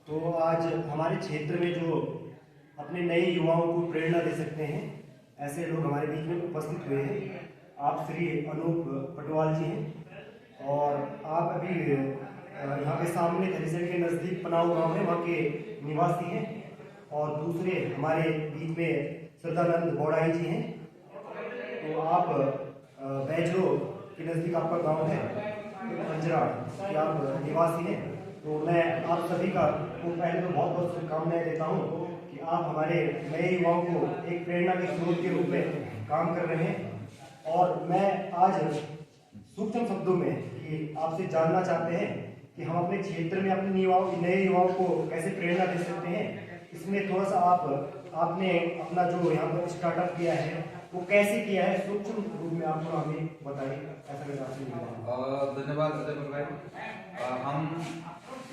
तो आज हमारे क्षेत्र में जो अपने नए युवाओं को प्रेरणा दे सकते हैं, ऐसे लोग हमारे बीच में उपस्थित हुए हैं। आप श्री अनूप पटवाल जी हैं और आप अभी यहाँ पे सामने खरीसर के नज़दीक पनाव गांव है, वहाँ के निवासी हैं। और दूसरे हमारे बीच में सदानंद बौड़ाई जी हैं। तो आप बैजलो के नज़दीक आपका गांव है, पंजरा के आप निवासी हैं। तो मैं आप सभी का को पहले तो बहुत बहुत शुभकामनाएं देता हूँ कि आप हमारे नए युवाओं को एक प्रेरणा के स्रोत के रूप में काम कर रहे हैं। और मैं आज सूक्ष्म शब्दों में कि आपसे जानना चाहते हैं कि हम अपने क्षेत्र में अपने नए युवाओं को कैसे प्रेरणा दे सकते हैं। इसमें थोड़ा सा आपने अपना जो यहाँ पर स्टार्टअप किया है वो कैसे किया है, सूक्ष्म रूप में आप हमें बताइए। ऐसा मेरा आपसे धन्यवाद अजय भाई। हम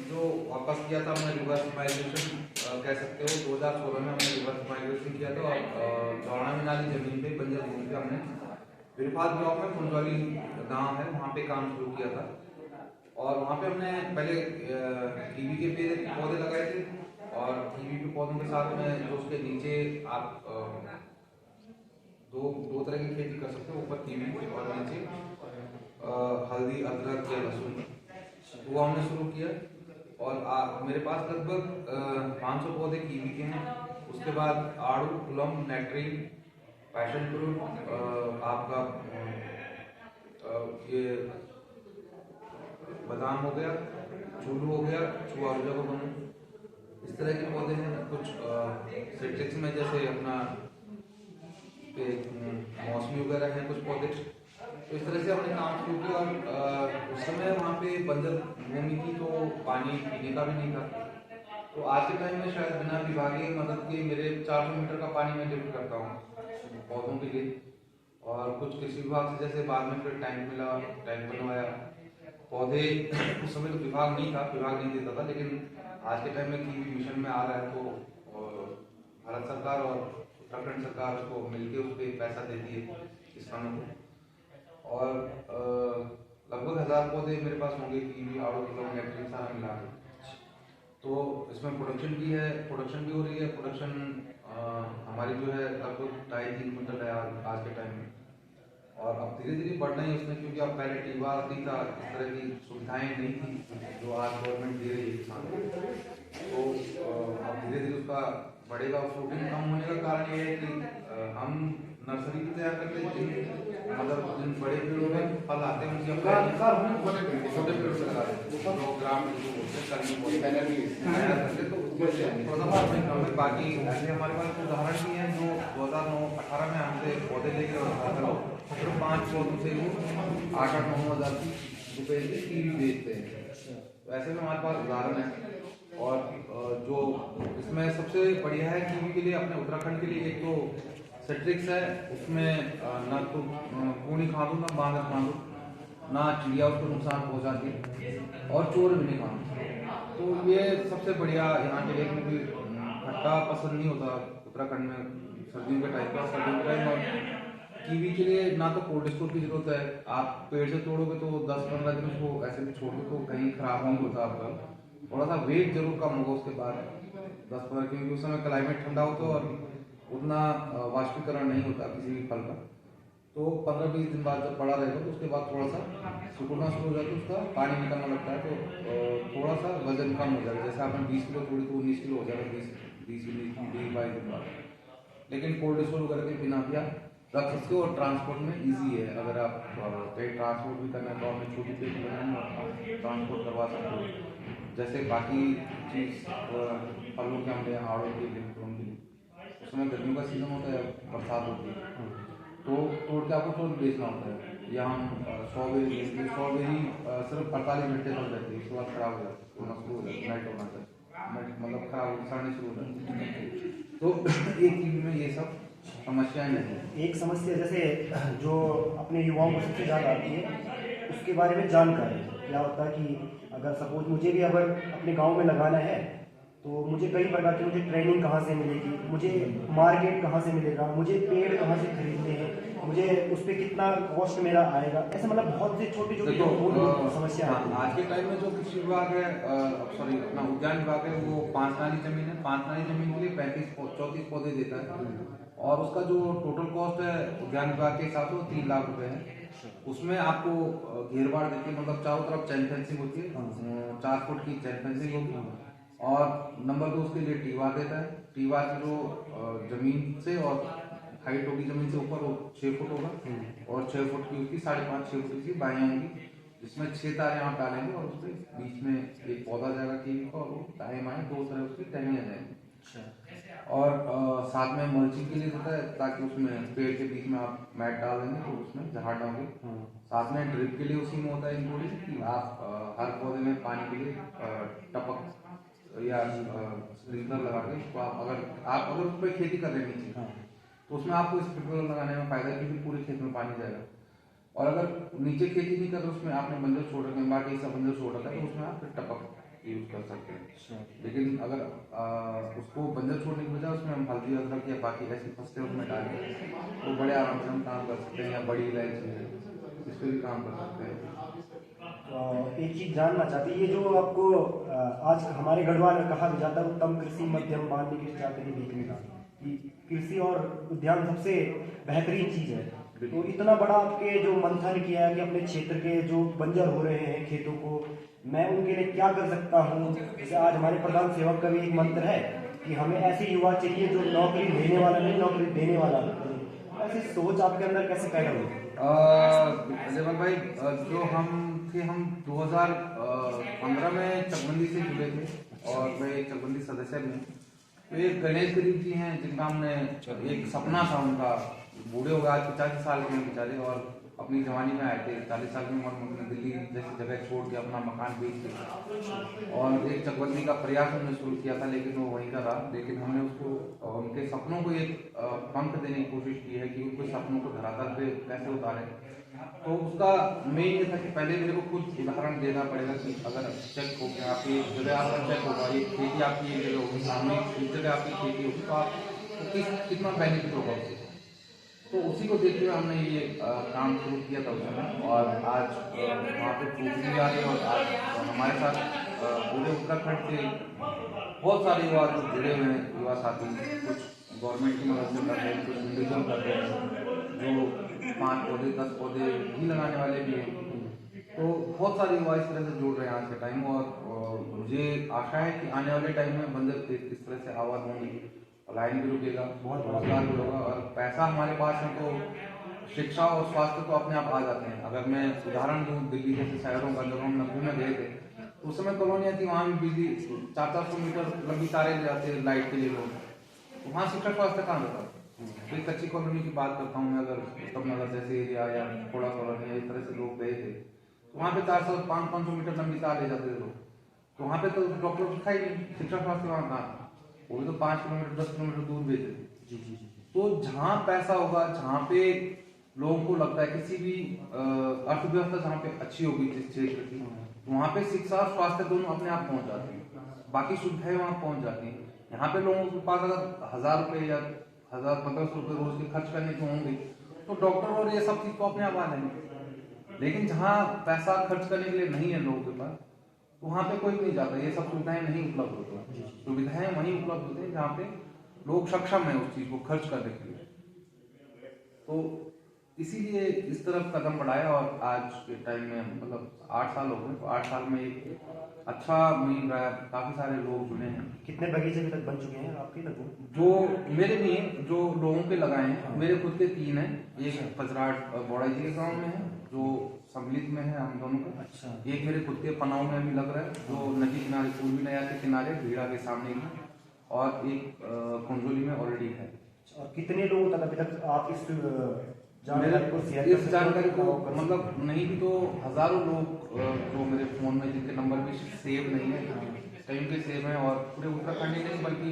जो वापस किया था हमने रिवर्स माइग्रेशन कह सकते हो, 2016 में हमने रिवर्स माइग्रेशन किया था। चौड़ा मीनाली जमीन पे, बंजर जमीन पे हमने विरफात ब्लॉक में फुलवाली गांव है, वहाँ पे काम शुरू किया था। और वहाँ पे हमने पहले कीवी के पौधे लगाए थे और कीवी के पौधों के साथ में जो उसके नीचे आप दो तरह की खेती कर सकते हो, ऊपर कीवी और नीचे हल्दी, अदरक या लहसुन, वो हमने शुरू किया। और मेरे पास लगभग 500 पौधे कीवी के हैं। उसके बाद आड़ू, प्लम, नेक्ट्रीन, पैशन फ्रूट, आपका ये बादाम हो गया, चूलू हो गया, चुआरूजा को बनू, इस तरह के पौधे हैं। कुछ सिट्रिक्स में जैसे अपना मौसमी वगैरह हैं कुछ पौधे। तो इस तरह से हमने काम शुरू किया। और उस समय वहाँ पे बंजर भूमि थी तो पानी पीने का भी नहीं था। तो आज के टाइम में शायद बिना विभागीय मदद के मेरे 400 मीटर का पानी मैं लिफ्ट करता हूँ पौधों के लिए। और कुछ कृषि विभाग से जैसे बाद में फिर टैंक मिला, टैंक बनवाया। पौधे उस समय तो विभाग नहीं था, विभाग नहीं देता था, लेकिन आज के टाइम में कीवी मिशन में आ रहा है तो भारत सरकार और उत्तराखंड सरकार उसको मिलकर उस पर पैसा देती है किसानों को। और लगभग 1000 पौधे मेरे पास होंगे कीवी, आड़ू, प्लम, नेक्ट्रीन सारा मिला के। तो इसमें प्रोडक्शन भी हो रही है। प्रोडक्शन हमारी जो है लगभग 2.5-3 क्विंटल है आज के टाइम में। और अब धीरे धीरे बढ़ना ही उसमें, क्योंकि अब पहले टीवा नहीं था, इस तरह की सुविधाएं नहीं थी जो आज गवर्नमेंट दे रही है किसानों को। तो अब धीरे धीरे उसका बढ़ेगा। फ्रूटिंग कम होने का कारण ये है कि हम नर्सरी भी तैयार करते हैं, मतलब जिन बड़े पेड़ों में फल आते हैं उनकी छोटे पेड़ों से लगाते हैं, 2 ग्राम तो बाकी ऐसे हमारे पास उदाहरण भी हैं जो 2009-18 में हमसे पौधे लेकर फिर 5 पौधों से 8-9 हज़ार रुपए की कीवी बेचते हैं। वैसे में हमारे पास उदाहरण है। और जो इसमें सबसे बढ़िया है कीवी के लिए, अपने उत्तराखंड के लिए, एक तो सिट्रिक्स है, उसमें ना तो पूर्णी खादू, ना बांदर खादू, ना चिड़िया उसको नुकसान पहुँचाती और चोर भी नहीं खाते। तो ये सबसे बढ़िया यहाँ के लिए, क्योंकि खट्टा पसंद नहीं होता उत्तराखंड में सर्दियों के टाइम पर। सर्दियों के टाइम और कीवी के लिए ना तो कोल्ड स्टोर की जरूरत है, आप पेड़ से तोड़ोगे तो 10-15 दिन उसको ऐसे भी छोड़ दो तो कहीं खराब नहीं होता आपका। थोड़ा सा वेट जरूर कम होगा उसके बाद 10-15, क्योंकि उस समय क्लाइमेट ठंडा होता है और उतना वाष्पीकरण नहीं होता किसी भी फल का। तो 15-20 दिन बाद जब पड़ा रहेगा तो उसके बाद थोड़ा सा सिकुड़ना शुरू हो जाता है, उसका पानी निकलना लगता है, तो थोड़ा सा वजन कम हो जाएगा। जैसे आपने 20 किलो तोड़ी तो 19 किलो हो जाएगा 20-22 दिन बाद। लेकिन कोल्ड स्टोर वगैरह के बिना भी आप रख सकते हो और ट्रांसपोर्ट में इजी है। अगर आप कहीं ट्रांसपोर्ट भी करना है तो आपने छोटी पेटी बनानी है, ट्रांसपोर्ट करवा सकते हो। जैसे बाकी चीज़ फलों के हमले, आड़ू के लिए, प्लम के लिए, उसमें गर्मियों का सीज़न होता है, बरसात होती है, तो तोड़ के आपको तुरंत बेचना होता है। या हम स्ट्रॉबेरी सिर्फ 48 घंटे तक रहती है, उसके बाद खराब हो जाती है, होना शुरू हो जाता है, मेल्ट होना चाहिए, मतलब खराब हो सड़ने शुरू हो जाती है। तो एक कीवी में ये सब समस्याएं नहीं। एक समस्या जैसे जो अपने युवाओं को सबसे ज़्यादा आती है उसके बारे में जानकारी। क्या होता है कि अगर सपोज मुझे भी अगर अपने गांव में लगाना है तो मुझे कई प्रकार की, मुझे ट्रेनिंग कहाँ से मिलेगी, मुझे मार्केट कहाँ से मिलेगा, मुझे पेड़ कहाँ से खरीदने हैं, मुझे उस पर कितना कॉस्ट मेरा आएगा, ऐसे मतलब बहुत से छोटी छोटी समस्या है। आज के टाइम में जो कृषि विभाग है, सॉरी अपना उद्यान विभाग है, वो 5 नाली जमीन है, 5 नाली जमीन के लिए 34 पौधे देता है और उसका जो टोटल कॉस्ट है उद्यान विभाग के हिसाब से वो 3 लाख रुपए है। उसमें आपको घेरबाड़ देती है, मतलब चारों तरफ चैन फेंसिंग होती है, 4 फुट की चैन फेंसिंग होगी और नंबर 2 उसके लिए टीवार देता है। टीवार की जो जमीन से और हाइट होगी जमीन से ऊपर वो 6 फुट होगा और 6 फुट की उसकी 5.5-6 फुट की बाएं होंगी, जिसमें 6 तारे आप डालेंगे और उसके बीच में एक पौधा जाएगा कीवी का और वो दाएं बाएं 2 तरह उसकी टहनियाँ जाएंगी। और साथ में मल्चिंग के लिए देता है ताकि उसमें पेड़ के बीच में आप मैट डाल देंगे तो उसमें झाड़ डालोगे। साथ में ड्रिप के लिए उसी में होता है इंक्लूडिंग कि आप हर पौधे में पानी के लिए टपक या स्प्रिंकलर लगा के उसको आप अगर उस पर खेती कर रहे हैं नीचे तो उसमें आपको स्प्रिंकलर लगाने में फायदा है क्योंकि पूरे खेत में पानी जाएगा। और अगर नीचे खेती नहीं कर रहे उसमें आपने बंजर छोड़ रखे बाकी सब बंजर छोड़ रखा है तो उसमें आप फिर टपक यूज कर सकते हैं। लेकिन अगर उसको बंजर छोड़ने की बजाय उसमें हम हल्दी अदरक या बाकी ऐसी फसलें उसमें डालें तो बड़े आराम से हम काम कर सकते हैं, या बड़ी इलायची है इस पर भी काम कर सकते हैं। एक चीज जानना चाहती है, ये जो आपको आज हमारे गढ़वाल में कहा भी जाता है उत्तम कृषि मध्यम बांध की जाते कि कृषि और उद्यान सबसे बेहतरीन चीज है। तो इतना बड़ा आपके जो मंथन किया है कि अपने क्षेत्र के जो बंजर हो रहे हैं खेतों को मैं उनके लिए क्या कर सकता हूँ, जैसे आज हमारे प्रधान सेवक का भी एक मंत्र है कि हमें ऐसे युवा चाहिए जो नौकरी लेने वाला नहीं नौकरी देने वाला। ऐसी सोच आपके अंदर कैसे पैदा हुई? अजयमल भाई, जो हम 2015 में चकबंदी से जुड़े थे और मैं एक चकबंदी सदस्य में, तो एक गणेश गरीब जी हैं जिनका हमने एक सपना था उनका, बूढ़े हो गए आज 85 साल के बेचारे और अपनी जवानी में आए थे 40 साल की उम्र में उन्होंने दिल्ली जैसी जगह छोड़ के अपना मकान बेच दिया और एक चकबंदी का प्रयास हमने शुरू किया था लेकिन वो वहीं का रहा। लेकिन हमने उसको उनके सपनों को एक पंख देने की कोशिश की है कि उनके सपनों को धरातल पे कैसे उतारें। तो उसका मेन ये था कि पहले मेरे को कुछ उदाहरण देना पड़ेगा कि अगर चेक हो गया आपकी एक जगह आपका चेक होगा, ये खेती आपकी एक जगह होगी, सामने एक जगह आपकी खेती होगी तो आप कितना बेनिफिट होगा उससे। तो उसी को देखते हुए हमने ये काम शुरू किया था उसमें और आज वहाँ पे फ्रूट भी आ रहे हैं और आज हमारे साथ पूरे उत्तराखंड से बहुत सारे युवा जो जुड़े हुए हैं, युवा साथी कुछ गवर्नमेंट की मदद से कर रहे हैं, कुछ इंडिविजुअल कर रहे हैं, जो 5 पौधे 10 पौधे भी लगाने वाले भी हैं। तो बहुत सारे युवा इस तरह से जुड़ रहे हैं आज के टाइम और मुझे आशा है कि आने वाले टाइम में बंजर इस तरह से आवाज होंगी, लाइन भी रुकेगा, बहुत रोजगार भी होगा और पैसा हमारे पास है तो शिक्षा और स्वास्थ्य तो अपने आप आ जाते हैं। अगर मैं उदाहरण दूँ दिल्ली जैसे शहरों का, जब हम नब्बे में गए थे तो उस समय कॉलोनियाँ थी, वहाँ भी बिजली 400-400 मीटर लंबी तारे ले जाते हैं लाइट के लिए लोग, तो वहाँ शिक्षा स्वास्थ्य कहाँ होता। तो एक अच्छी कॉलोनी की बात करता हूँ मैं, अगर उत्तम नगर जैसे एरिया या थोड़ा कॉलोनी या इस तरह से लोग गए थे तो वहाँ पे 400-500 मीटर लंबी तार ले जाते थे लोग, तो वहाँ पे तो डॉक्टर दिखाई नहीं, शिक्षा स्वास्थ्य वहाँ कहाँ, वो भी तो 5 किलोमीटर 10 किलोमीटर दूर भेजे। तो जहाँ पैसा होगा, जहाँ पे लोगों को लगता है किसी भी अर्थव्यवस्था जहाँ पे अच्छी होगी जिस क्षेत्र की, वहाँ पे शिक्षा और स्वास्थ्य दोनों अपने आप पहुँच जाती है, बाकी सुविधाएं वहाँ पहुँच जाती हैं। यहाँ पे लोगों के पास अगर 1000 रुपये या 1500 रुपये रोज के खर्च करने को होंगे तो डॉक्टर और ये सब चीज तो अपने आप आ जाएंगे। लेकिन जहाँ पैसा खर्च करने के लिए नहीं है लोगों के पास तो वहाँ पे कोई भी नहीं जाता, ये सब सुविधाएं नहीं उपलब्ध होती हैं। सुविधाएं वहीं उपलब्ध होती हैं जहाँ पे लोग सक्षम है उस चीज को खर्च करने के लिए। तो इसीलिए इस तरफ कदम बढ़ाया और आज के टाइम में मतलब 8 साल हो गए, तो 8 साल में एक अच्छा मुहिम रहा, काफी सारे लोग जुड़े हैं। कितने बगीचे अभी तक बन चुके हैं आपके लगभग? जो मेरे नहीं है, जो लोगों के लगाए हैं, मेरे खुद के 3 हैं। एक पचराट बोड़ा जी के गाँव में है जो सम्मिलित में है हम दोनों का। अच्छा। एक मेरे खुद के पनाव में अभी लग रहा है जो नदी किनारे पूर्वी नया के किनारे भीड़ा के सामने ही, और एक कुंजोली में ऑलरेडी है। और कितने लोगों तक अभी तक आप इस जानकारी को मतलब नहीं भी तो हजारों लोग जो मेरे फोन में जिनके नंबर भी सेव नहीं है, कहीं के सेव हैं और पूरे उत्तराखंड ही नहीं बल्कि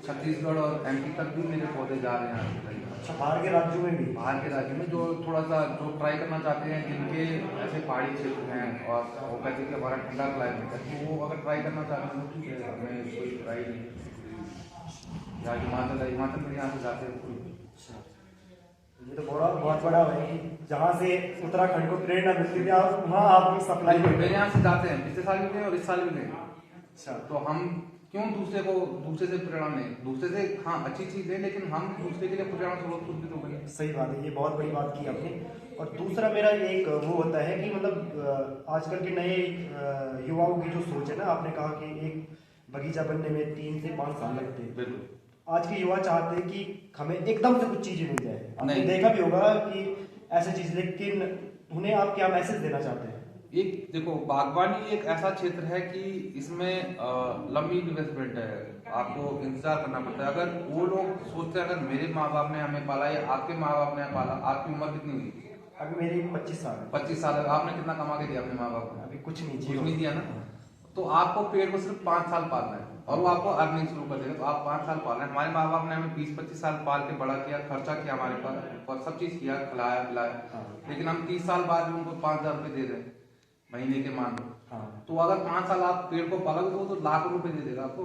छत्तीसगढ़ और एमपी तक भी मेरे पौधे जा रहे हैं। अच्छा, बाहर के राज्यों में भी? बाहर के राज्यों में जो थोड़ा सा जो ट्राई करना चाहते हैं, जिनके ऐसे पहाड़ी क्षेत्र हैं और वो कहते हैं कि हमारा ठंडा क्लाइमेट है, तो वो अगर ट्राई करना चाहते हैं तो ठीक है, हमें कोई ट्राई नहीं। यहाँ हिमाचल में यहाँ से जाते हैं। ये तो बहुत बड़ा है कि जहाँ से उत्तराखंड को प्रेरणा मिलती थी वहाँ आप सप्लाई मेरे यहाँ से जाते हैं, पिछले साल भी गए और इस साल भी गए। अच्छा। तो हम क्यों दूसरे से प्रेरणा नहीं, दूसरे से हाँ अच्छी चीज है, लेकिन हम दूसरे के लिए प्रेरणा स्रोत खुद भी तो बने। सही बात है, ये बहुत बड़ी बात की आपने। और दूसरा मेरा एक वो होता है कि मतलब आजकल के नए युवाओं की जो सोच है ना, आपने कहा कि एक बगीचा बनने में 3 से 5 साल लगते हैं। बिल्कुल। आज के युवा चाहते हैं कि हमें एकदम से कुछ चीजें मिल जाए। आपने नहीं। देखा भी होगा कि ऐसी चीज, लेकिन उन्हें आप क्या मैसेज देना चाहते हैं? एक देखो, बागवानी एक ऐसा क्षेत्र है कि इसमें लंबी इन्वेस्टमेंट है, आपको इंतजार करना पड़ता है। अगर वो लोग सोचते हैं, अगर मेरे माँ बाप ने हमें पाला या आपके माँ बाप ने पाला, आपकी उम्र कितनी हुई? अभी मेरी 25 साल है। 25 साल है। आपने कितना कमा के दिया अपने माँ बाप को? अभी कुछ नहीं, कुछ नहीं दिया ना। तो आपको पेड़ को सिर्फ 5 साल पालना है और वो आपको अर्निंग शुरू कर देगा। तो आप 5 साल पालना है। हमारे माँ बाप ने हमें 20-25 साल पाल के बड़ा किया, खर्चा किया हमारे पास, सब चीज किया, खिलाया पिलाया, लेकिन हम 30 साल बाद भी उनको 5,000 रुपये दे रहे हैं महीने के, मान लो। तो अगर 5 साल आप पेड़ को पालोगे तो वो तो लाख रुपए दे देगा आपको।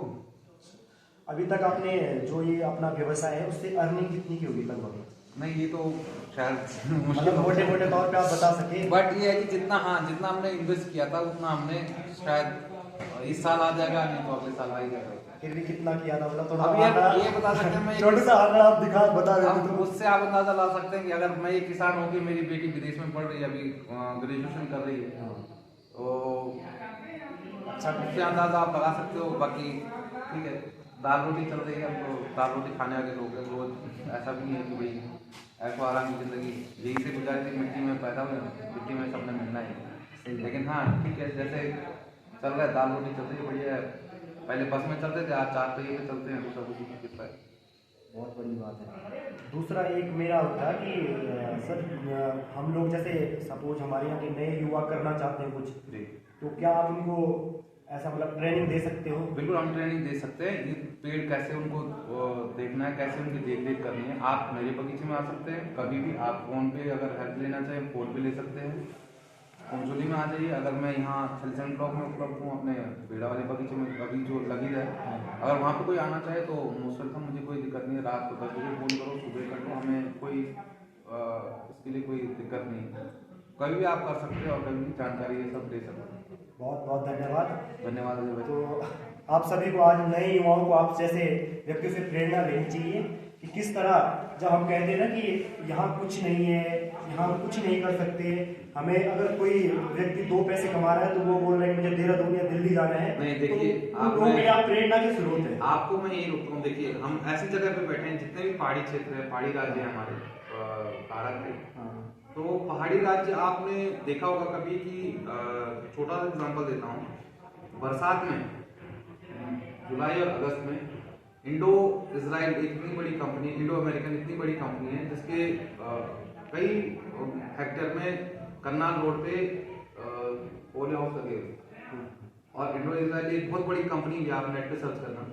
अभी तक आपने जो ये अपना व्यवसाय है उससे अर्निंग कितनी की होगी लगभग? नहीं, ये तो शायद मतलब मोटे मोटे तौर पे आप बता सके। बट ये है कि जितना हमने इन्वेस्ट किया था उतना हमने शायद इस साल आ जाएगा, नहीं तो अगले साल आ ही जाएगा। फिर भी कितना किया था, मतलब थोड़ा अब ये बता सकते हैं, मैं छोटा सा आंकड़ा आप बता देते तो उससे आप अंदाजा ला सकते हैं कि अगर मैं एक किसान हूँ कि मेरी बेटी विदेश में पढ़ रही है, अभी ग्रेजुएशन कर रही है, तो अच्छा उससे अंदाजा आप लगा सकते हो। बाकी ठीक है, दाल रोटी चल रही है, हमको दाल रोटी खाने वाले लोग हैं रोज। ऐसा भी नहीं है कि भाई ऐसा आराम की जिंदगी यही से गुजारी थी, मिट्टी में पैदा हुए, मिट्टी में सबने मिलना है। लेकिन हाँ ठीक है, जैसे चल रहा है, दाल रोटी चल रही है, बढ़िया है। पहले बस में चलते थे, आज 4 पहिए पे चलते हैं, दूसरा कुछ नहीं कितना है। बहुत बड़ी बात है। दूसरा एक मेरा होता है कि सर हम लोग जैसे सपोज हमारे यहाँ के नए युवा करना चाहते हैं कुछ, जी, तो क्या आप उनको ऐसा मतलब ट्रेनिंग दे सकते हो? बिल्कुल हम ट्रेनिंग दे सकते हैं। ये पेड़ कैसे उनको देखना है, कैसे उनकी देख रेख करनी है। आप मेरे बगीचे में आ सकते हैं कभी भी। आप फोन पे अगर हेल्प लेना चाहें, फोन पे ले सकते हैं। पंचोली में आ जाइए। अगर मैं यहाँ थलसेन ब्लॉक में उपलब्ध हूँ, अपने पेड़ा वाले बगीचे में अभी जो लगी है, अगर वहाँ पे कोई आना चाहे तो मोस्ट वेलकम, मुझे कोई दिक्कत नहीं है। रात को 10 बजे फोन करो, सुबह कर लो, हमें कोई इसके लिए कोई दिक्कत नहीं है। कभी भी आप कर सकते हैं और कभी भी जानकारी ये सब दे सकते हैं। बहुत बहुत धन्यवाद। धन्यवाद अजय भाई। तो आप सभी को, आज नए युवाओं को आप जैसे व्यक्तियों से प्रेरणा लेनी चाहिए कि किस तरह, जब हम कहते हैं ना कि यहाँ कुछ नहीं है, यहाँ कुछ नहीं कर सकते, हमें अगर कोई व्यक्ति 2 पैसे कमा रहा है तो वो बोल रहा है कि मुझे देहरादून या दिल्ली जाना है, नहीं देखिए, तो आप प्रेरणा की स्रोत है। आपको मैं यही रोकता हूँ। देखिए, हम ऐसी जगह पे बैठे हैं, जितने भी पहाड़ी क्षेत्र है, पहाड़ी राज्य है हमारे भारत में, तो पहाड़ी राज्य आपने देखा होगा कभी कि छोटा सा एग्जांपल देता हूँ, बरसात में जुलाई और अगस्त में इंडो इजराइल एक इतनी बड़ी कंपनी, इंडो अमेरिकन इतनी बड़ी कंपनी है जिसके कई हेक्टेयर में करनाल रोड पे पोले हाउस लगे हुए। और इंडो इजराइल एक बहुत बड़ी कंपनी है, आप नेट पे सर्च करना।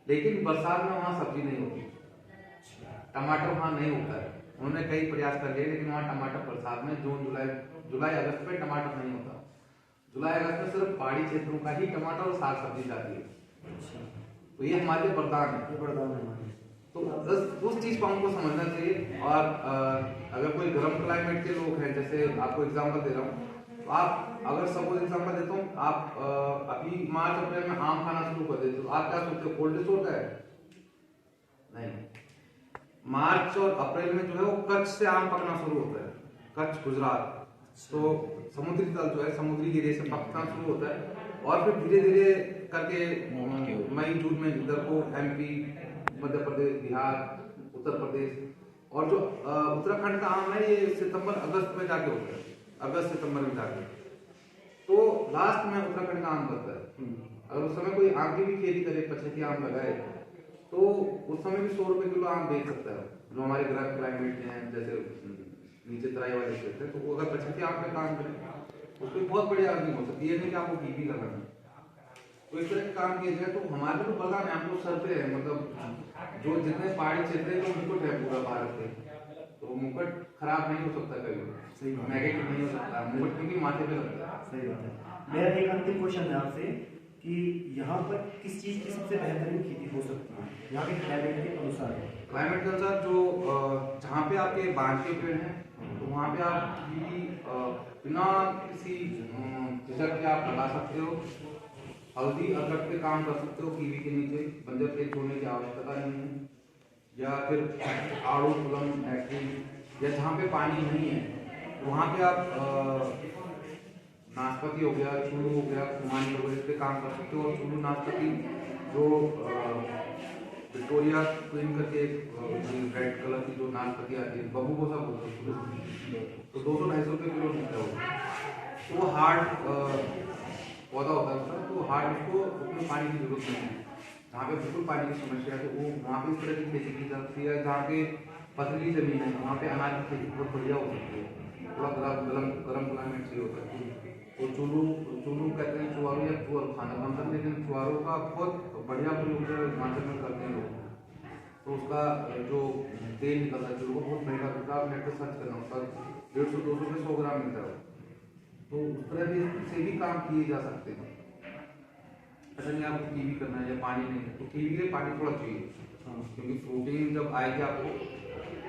लेकिन बरसात में वहाँ सब्जी नहीं होती, टमाटर वहाँ नहीं होता है। उन्होंने कई प्रयास कर लिए, लेकिन वहाँ टमाटर बरसात में जुलाई अगस्त में टमाटर नहीं होता। जुलाई अगस्त में सिर्फ पहाड़ी क्षेत्रों का ही टमाटर और साग सब्जी जाती है। तो ये हमारे लिए वरदान है। तो उस चीज को हमको समझना चाहिए। और अगर कोई गर्म क्लाइमेट के लोग हैं, जैसे आपको एग्जांपल दे रहा हूँ, तो आप अगर सपोज एग्जांपल देता हूँ, आप अभी मार्च अप्रैल में आम खाना शुरू कर देते हो, आप क्या सोचते हो कोल्ड स्टोर का है? नहीं, मार्च और अप्रैल में जो है वो कच्छ से आम पकना शुरू होता है, कच्छ गुजरात। तो समुद्री तल जो है, समुद्री गिरे से पकना शुरू होता है, और फिर धीरे धीरे करके मई जून में इधर को एमपी, मध्य प्रदेश, बिहार, उत्तर प्रदेश, और जो उत्तराखंड का आम है ये सितंबर अगस्त में जाके होता है, अगस्त सितंबर में जाके। तो लास्ट में उत्तराखंड का आम बनता है। अगर उस समय कोई आम की भी खेती करे, पछेती आम लगाए, तो उस समय भी 100 रुपए किलो आम बेच सकता है। जो हमारे गर्म क्लाइमेट हैं, जैसे नीचे तराई वाले क्षेत्र, तो वो अगर पछेती आम पे काम करे, उसको बहुत बड़ी अर्निंग हो सकती है। ये नहीं कि आपको बीबी लगाना, तो इस तरह के काम किए जाए तो हमारे तो बगान है, हम लोग सर पे है। मतलब जो जितने पहाड़ी क्षेत्र है, तो मुकुट है पूरा भारत के, तो मुकुट खराब नहीं हो सकता कभी, सही नेगेटिव नहीं हो सकता मुकुट, क्योंकि माथे पे लगता है। सही बात है। मेरा एक अंतिम क्वेश्चन है आपसे कि यहाँ पर किस चीज़ की सबसे बेहतरीन खेती हो सकती है यहाँ के क्लाइमेट के अनुसार? क्लाइमेट के अनुसार जो जहाँ पे आपके बांझ के पेड़ हैं, तो वहाँ पे आप बिना किसी झिझक के आप लगा सकते हो। हल्दी अदरक पे काम कर सकते हो, कीवी के नीचे छोड़ने की आवश्यकता नहीं है, या फिर आड़ू कुलम या जहाँ पे पानी नहीं है तो वहाँ पे आप नाशपाती हो गया, चूलू हो गया, खुमानी हो गया, इस पे काम कर सकते हो। और चूलू नाशपाती जो विक्टोरिया क्वीन करके रेड कलर की जो नाशपाती आती है, बबू को सब बोलते हैं, तो 200-250 रुपये किलो मिलता है वो। तो वो हार्ड पौधा होता है उसका, तो हार्ड उसको उसमें पानी की जरूरत नहीं है। जहाँ पे बिल्कुल पानी की समस्या है तो वो वहाँ पे इस तरह की खेती की जाती है। जहाँ पे पथरीली जमीन है वहाँ पे अनाज की खेती बहुत बढ़िया हो सकती है, थोड़ा गर्म क्लाइमेट चाहिए होता है। तो चूलू कहते हैं चुवारू या चुअर खाना बनता है, लेकिन चुवारू का बहुत बढ़िया प्रयोग हिमाचल में करते हैं लोग। तो उसका जो तेल निकलता है चूलू को बहुत महंगा मिलता है, आप नेट पर सर्च करना, उसका 150-200 रुपये 100 ग्राम मिलता है। तो उस तरह से भी काम किए जा सकते हैं। ऐसा नहीं आपको कीवी करना है या पानी नहीं है तो कीवी के लिए पानी थोड़ा चाहिए, क्योंकि फ्रूटिंग जब आएगी आपको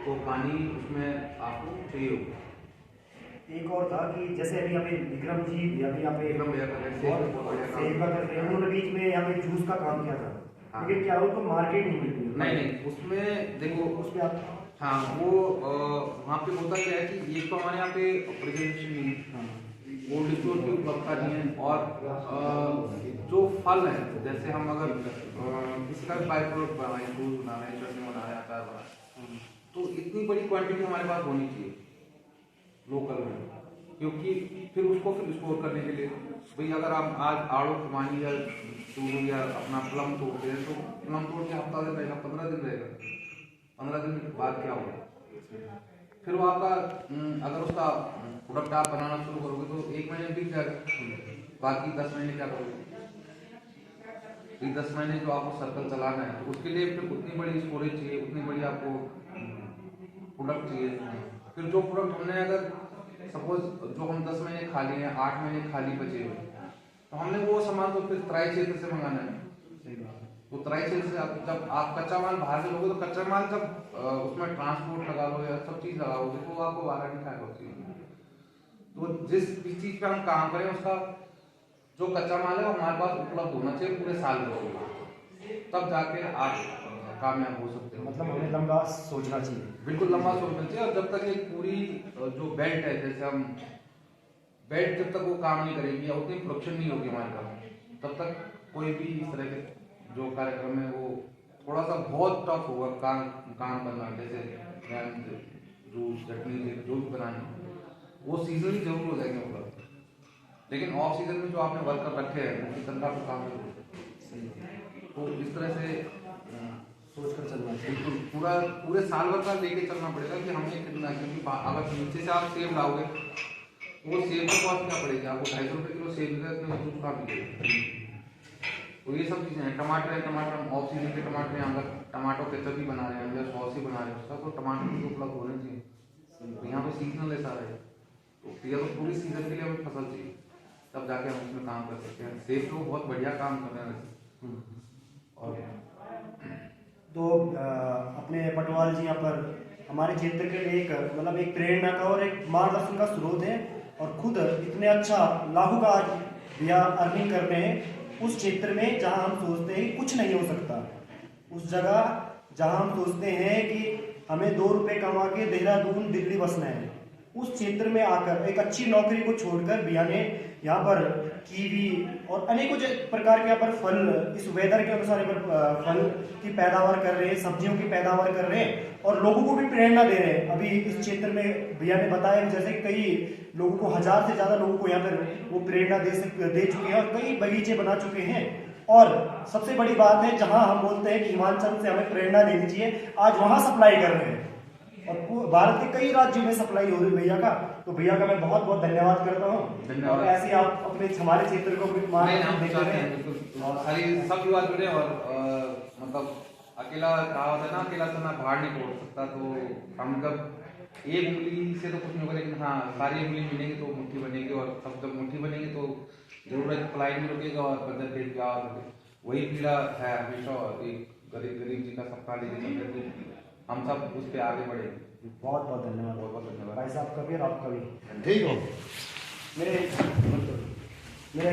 तो पानी उसमें आपको चाहिए होगा। एक और था कि जैसे अभी हमें विक्रम जी अभी यहाँ पे विक्रम भैया कर रहे हैं, सेब का करते हैं, उन्होंने बीच में यहाँ पे जूस का काम किया था। हाँ। लेकिन क्या हो तो मार्केट नहीं मिलती। नहीं उसमें देखो उस पे आप हाँ वो वहाँ पे होता क्या है कि एक तो हमारे यहाँ पे प्रेजेंटेशन कोल्ड स्टोर की उपलब्धता नहीं है, और जो फल है जैसे हम अगर किसी का भी बाई प्रोडक्ट बना रहे हैं, दूध बना रहे हैं, चटनी बना रहे हैं, अचार बना रहे हैं, तो इतनी बड़ी क्वांटिटी हमारे पास होनी चाहिए लोकल में, क्योंकि फिर उसको फिर स्टोर करने के लिए भाई अगर आप आज आड़ू खुमानी या चूरू या अपना प्लम तोड़ते हैं तो प्लम तोड़ के हफ्ता दिन रहेगा, 15 दिन रहेगा, 15 दिन बाद क्या होगा, फिर वो आपका अगर उसका प्रोडक्ट आप बनाना शुरू करोगे तो 1 महीने बिक जाएगा, बाकी 10 महीने क्या करोगे। ये 10 महीने जो आपको सर्कल चलाना है तो उसके लिए फिर उतनी बड़ी स्टोरेज चाहिए, उतनी बड़ी आपको प्रोडक्ट चाहिए। फिर जो प्रोडक्ट हमने अगर सपोज जो हम 10 महीने खा लिए हैं, 8 महीने खाली बचे हुए, तो हमने वो सामान तो फिर तराई क्षेत्र से मंगाना है। तो तराई क्षेत्र से जब आप कच्चा माल बाहर से लोगे तो कच्चा माल जब उसमें ट्रांसपोर्ट लगा लो या सब चीज लगाओगे तो आपको बाहर नहीं खाएगा उस चीज। तो जिस भी चीज पे हम काम करें उसका जो कच्चा माल है वो हमारे पास उपलब्ध होना चाहिए पूरे साल भर, तब जाके आप कामयाब हो सकते हो। मतलब हमें लंबा सोचना चाहिए, बिल्कुल लंबा सोचना चाहिए। और जब तक एक पूरी जो बेल्ट है, जैसे हम बेल्ट जब तक वो काम नहीं करेगी या उतनी प्रोडक्शन नहीं होगी हमारे पास, तब तक कोई भी इस तरह के जो कार्यक्रम है वो थोड़ा सा बहुत टफ होगा काम करना। जैसे जूस चटनी जो भी बनानी वो सीजनली जरूर हो जाएंगे उपलब्ध, लेकिन ऑफ सीजन में जो आपने वर्कर रखे हैं उनकी तनख्वाह पर काम जरूर। तो इस तरह से सोच कर चलना चाहिए, बिल्कुल पूरे साल भर का लेके चलना पड़ेगा कि हमें कितना, क्योंकि अगर नीचे से आप सेब लाओगे वो सेब का कॉस्ट क्या पड़ेगी आपको, 250 रुपये किलो सेब मिलेगा, इतने में दूध कहाँ मिलेगा। तो ये सब चीज़ें हैं। टमाटर है, टमाटर हम ऑफ सीजन के टमाटर हैं, अगर टमाटो केचप भी बना रहे हैं या सॉस ही बना रहे हैं उसका, तो टमाटर भी उपलब्ध होने चाहिए। तो यहाँ पे सीजनल ऐसा है तो या तो पूरी सीजन के लिए हमें फसल चाहिए, तब जाके हम उसमें काम कर सकते हैं। सेब तो बहुत बढ़िया काम कर रहे हैं वैसे। और तो अपने पटवाल जी यहाँ पर हमारे क्षेत्र के लिए एक मतलब एक प्रेरणा का और एक मार्गदर्शन का स्रोत है, और खुद इतने अच्छा लाखों का आज भैया अर्निंग कर रहे हैं उस क्षेत्र में जहाँ हम सोचते हैं कुछ नहीं हो सकता, उस जगह जहाँ हम सोचते हैं कि हमें 2 रुपये कमा के देहरादून दिल्ली बसना है, उस क्षेत्र में आकर एक अच्छी नौकरी को छोड़कर भैया ने यहाँ पर कीवी और अनेकों प्रकार के यहाँ पर फल इस वेदर के अनुसार यहाँ पर फल की पैदावार कर रहे हैं, सब्जियों की पैदावार कर रहे हैं और लोगों को भी प्रेरणा दे रहे हैं। अभी इस क्षेत्र में भैया ने बताया जैसे कई लोगों को 1000 से ज्यादा लोगों को यहाँ पर वो प्रेरणा दे चुके हैं और कई बगीचे बना चुके हैं। और सबसे बड़ी बात है जहां हम बोलते हैं कि हिमाचल से हमें प्रेरणा लेनी चाहिए, आज वहां सप्लाई कर रहे हैं और भारत के कई राज्यों में सप्लाई हो रही है भैया का। तो भैया का मैं बहुत बहुत धन्यवाद करता हूँ और ऐसे आप अपने हमारे क्षेत्र को खाली सब युवा जुड़े और मतलब अकेला कहा होता है ना, अकेला तो ना पहाड़ नहीं तोड़ सकता। तो हम जब एक उंगली से तो कुछ नहीं होगा, लेकिन हाँ सारी उंगली मिलेंगी तो मुट्ठी बनेगी और सब जब मुट्ठी बनेगी तो जरूरत पलाई में रुकेगा और बदल देख क्या वही पीड़ा है हमेशा। और गरीब जी का सपना लेके चलते थे हम सब उस पर आगे बढ़े। बहुत बहुत धन्यवाद, बहुत बहुत धन्यवाद भाई साहब का भी और आपका भी। ठीक हो मेरे